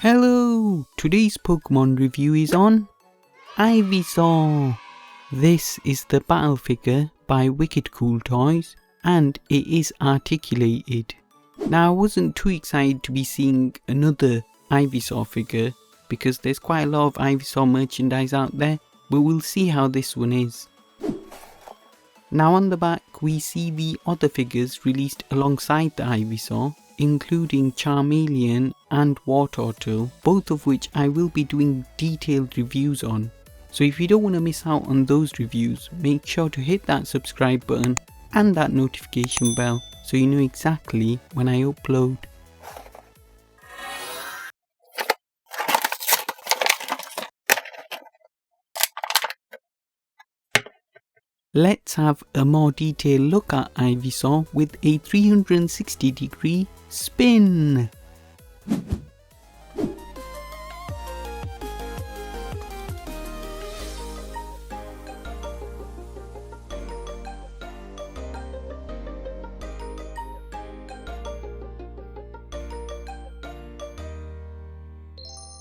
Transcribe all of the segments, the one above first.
Hello! Today's Pokemon review is on IVYSAUR. This is the battle figure by Wicked Cool Toys and it is articulated. Now I wasn't too excited to be seeing another IVYSAUR figure because there's quite a lot of IVYSAUR merchandise out there, but we'll see how this one is. Now on the back we see the other figures released alongside the IVYSAUR, including Charmeleon and Articulation, both of which I will be doing detailed reviews on. So if you don't want to miss out on those reviews, make sure to hit that subscribe button and that notification bell so you know exactly when I upload. Let's have a more detailed look at IVYSAUR with a 360-degree spin.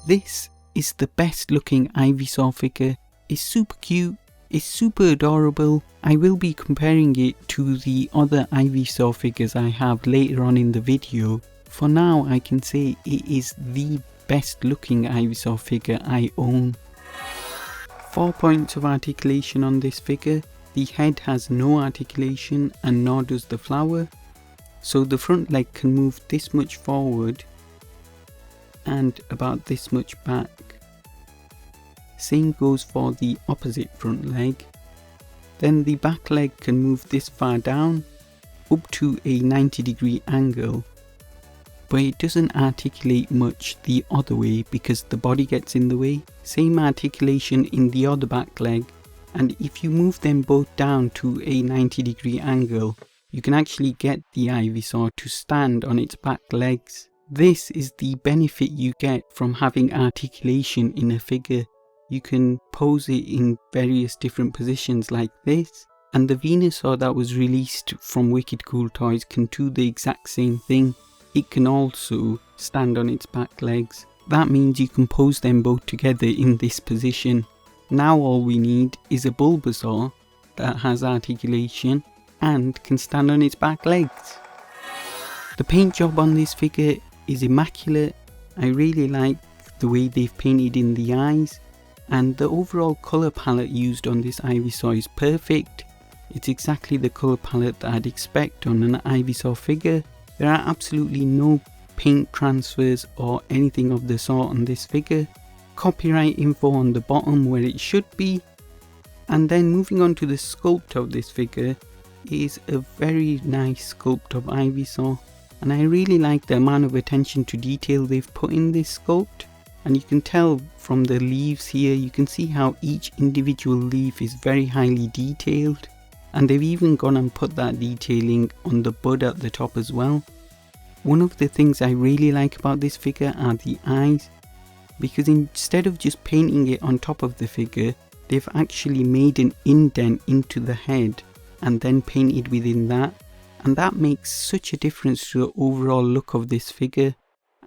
This is the best looking IVYSAUR figure. It's super cute. It's super adorable. I will be comparing it to the other IVYSAUR figures I have later on in the video. For now I can say it is the best looking IVYSAUR figure I own. 4 points of articulation on this figure. The head has no articulation and nor does the flower. So the front leg can move this much forward and about this much back. Same goes for the opposite front leg. Then the back leg can move this far down up to a 90-degree angle, but it doesn't articulate much the other way because the body gets in the way. Same articulation in the other back leg, and if you move them both down to a 90-degree angle, you can actually get the IVYSAUR to stand on its back legs. This is the benefit you get from having articulation in a figure. You can pose it in various different positions like this, and the Venusaur that was released from Wicked Cool Toys can do the exact same thing. It can also stand on its back legs. That means you can pose them both together in this position. Now all we need is a Bulbasaur that has articulation and can stand on its back legs. The paint job on this figure is immaculate. I really like the way they've painted in the eyes. And the overall colour palette used on this IVYSAUR is perfect. It's exactly the colour palette that I'd expect on an IVYSAUR figure. There are absolutely no paint transfers or anything of the sort on this figure. Copyright info on the bottom where it should be. And then moving on to the sculpt of this figure, it is a very nice sculpt of IVYSAUR. And I really like the amount of attention to detail they've put in this sculpt. And you can tell from the leaves here, you can see how each individual leaf is very highly detailed. And they've even gone and put that detailing on the bud at the top as well. One of the things I really like about this figure are the eyes. Because instead of just painting it on top of the figure, they've actually made an indent into the head and then painted within that. And that makes such a difference to the overall look of this figure.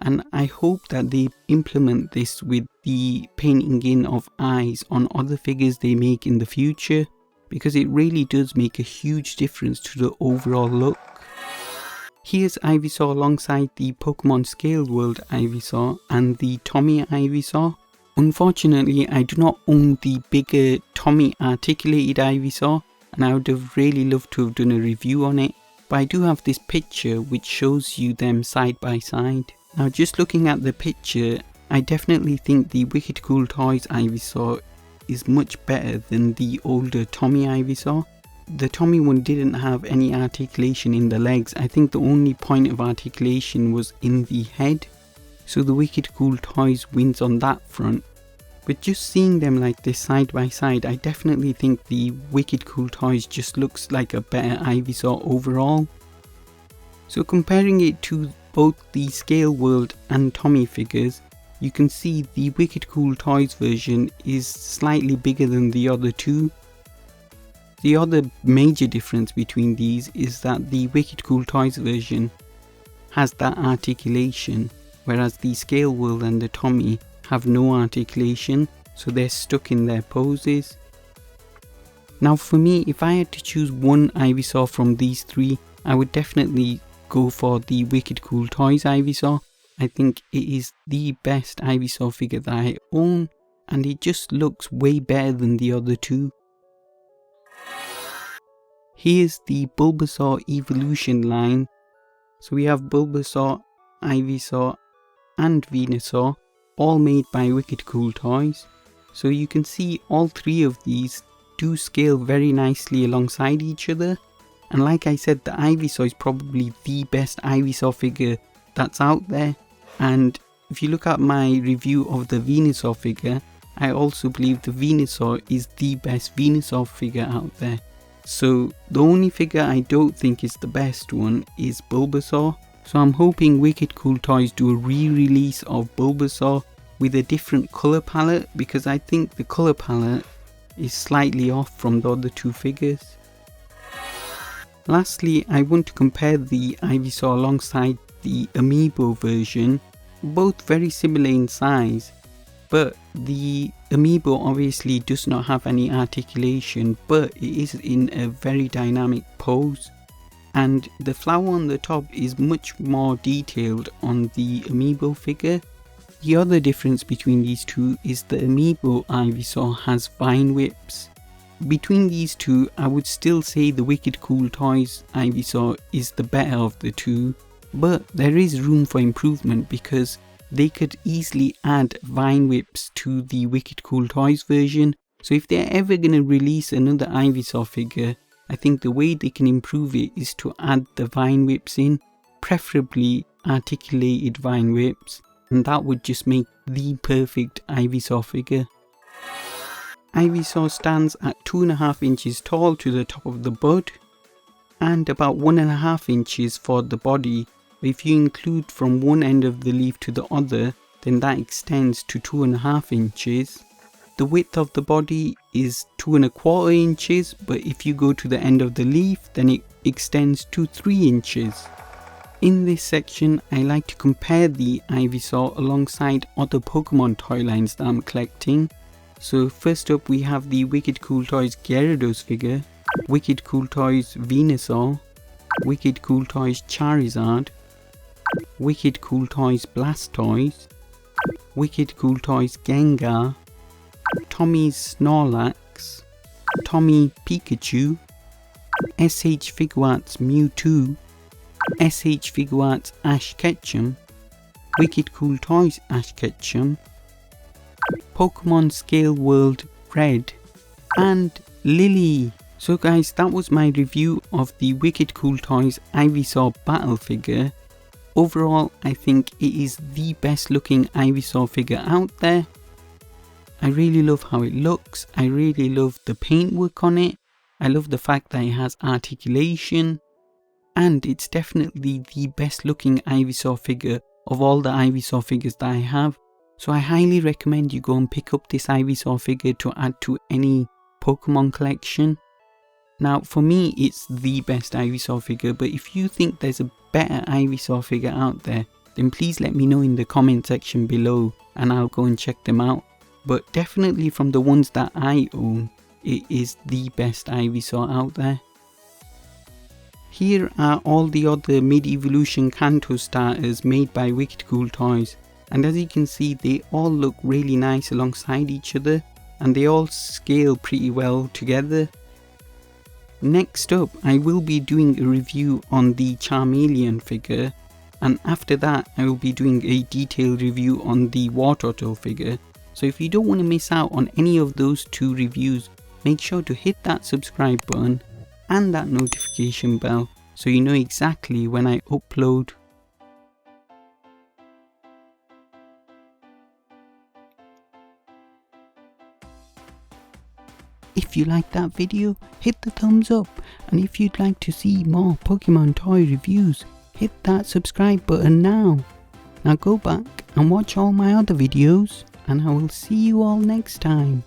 And I hope that they implement this with the painting in of eyes on other figures they make in the future, because it really does make a huge difference to the overall look. Here's IVYSAUR alongside the Pokemon Scale World IVYSAUR and the Tommy IVYSAUR. Unfortunately, I do not own the bigger Tommy articulated IVYSAUR, and I would have really loved to have done a review on it, but I do have this picture which shows you them side by side. Now just looking at the picture, I definitely think the Wicked Cool Toys IVYSAUR is much better than the older Tommy IVYSAUR. The Tommy one didn't have any articulation in the legs. I think the only point of articulation was in the head. So the Wicked Cool Toys wins on that front. But just seeing them like this side by side, I definitely think the Wicked Cool Toys just looks like a better IVYSAUR overall. So comparing it to both the Scale World and Tommy figures, you can see the Wicked Cool Toys version is slightly bigger than the other two. The other major difference between these is that the Wicked Cool Toys version has that articulation, whereas the Scale World and the Tommy have no articulation, so they're stuck in their poses. Now for me, if I had to choose one IVYSAUR from these three, I would definitely go for the Wicked Cool Toys IVYSAUR. I think it is the best IVYSAUR figure that I own, and it just looks way better than the other two. Here's the Bulbasaur evolution line. So we have Bulbasaur, IVYSAUR and Venusaur, all made by Wicked Cool Toys. So you can see all three of these do scale very nicely alongside each other. And like I said, the IVYSAUR is probably the best IVYSAUR figure that's out there. And if you look at my review of the Venusaur figure, I also believe the Venusaur is the best Venusaur figure out there. So the only figure I don't think is the best one is Bulbasaur. So I'm hoping Wicked Cool Toys do a re-release of Bulbasaur with a different colour palette, because I think the colour palette is slightly off from the other two figures. Lastly, I want to compare the IVYSAUR alongside the Amiibo version, both very similar in size, but the Amiibo obviously does not have any articulation, but it is in a very dynamic pose, and the flower on the top is much more detailed on the Amiibo figure. The other difference between these two is the Amiibo IVYSAUR has vine whips. Between these two, I would still say the Wicked Cool Toys IVYSAUR is the better of the two, but there is room for improvement because they could easily add vine whips to the Wicked Cool Toys version. So if they're ever going to release another IVYSAUR figure, I think the way they can improve it is to add the vine whips in, preferably articulated vine whips, and that would just make the perfect IVYSAUR figure. IVYSAUR stands at 2.5 inches tall to the top of the bud, and about 1.5 inches for the body. If you include from one end of the leaf to the other, then that extends to 2.5 inches. The width of the body is 2.25 inches, but if you go to the end of the leaf, then it extends to 3 inches. In this section, I like to compare the IVYSAUR alongside other Pokemon toy lines that I'm collecting. So first up we have the Wicked Cool Toys Gyarados figure, Wicked Cool Toys Venusaur, Wicked Cool Toys Charizard, Wicked Cool Toys Blastoise, Wicked Cool Toys Gengar, Tommy's Snorlax, Tommy Pikachu, SH Figuarts Mewtwo, SH Figuarts Ash Ketchum, Wicked Cool Toys Ash Ketchum, Pokemon Scale World Red, and Lily. So guys, that was my review of the Wicked Cool Toys IVYSAUR Battle figure. Overall, I think it is the best looking IVYSAUR figure out there. I really love how it looks. I really love the paintwork on it. I love the fact that it has articulation. And it's definitely the best looking IVYSAUR figure of all the IVYSAUR figures that I have. So I highly recommend you go and pick up this IVYSAUR figure to add to any Pokemon collection. Now for me it's the best IVYSAUR figure, but if you think there's a better IVYSAUR figure out there, then please let me know in the comment section below and I'll go and check them out. But definitely from the ones that I own, it is the best IVYSAUR out there. Here are all the other mid-evolution Kanto starters made by Wicked Cool Toys, and as you can see they all look really nice alongside each other and they all scale pretty well together. Next up, I will be doing a review on the Charmeleon figure, and after that I will be doing a detailed review on the Wartortle figure. So if you don't want to miss out on any of those two reviews, make sure to hit that subscribe button and that notification bell so you know exactly when I upload. If you liked that video, hit the thumbs up, and if you'd like to see more Pokemon toy reviews, hit that subscribe button now. Now go back and watch all my other videos, and I will see you all next time.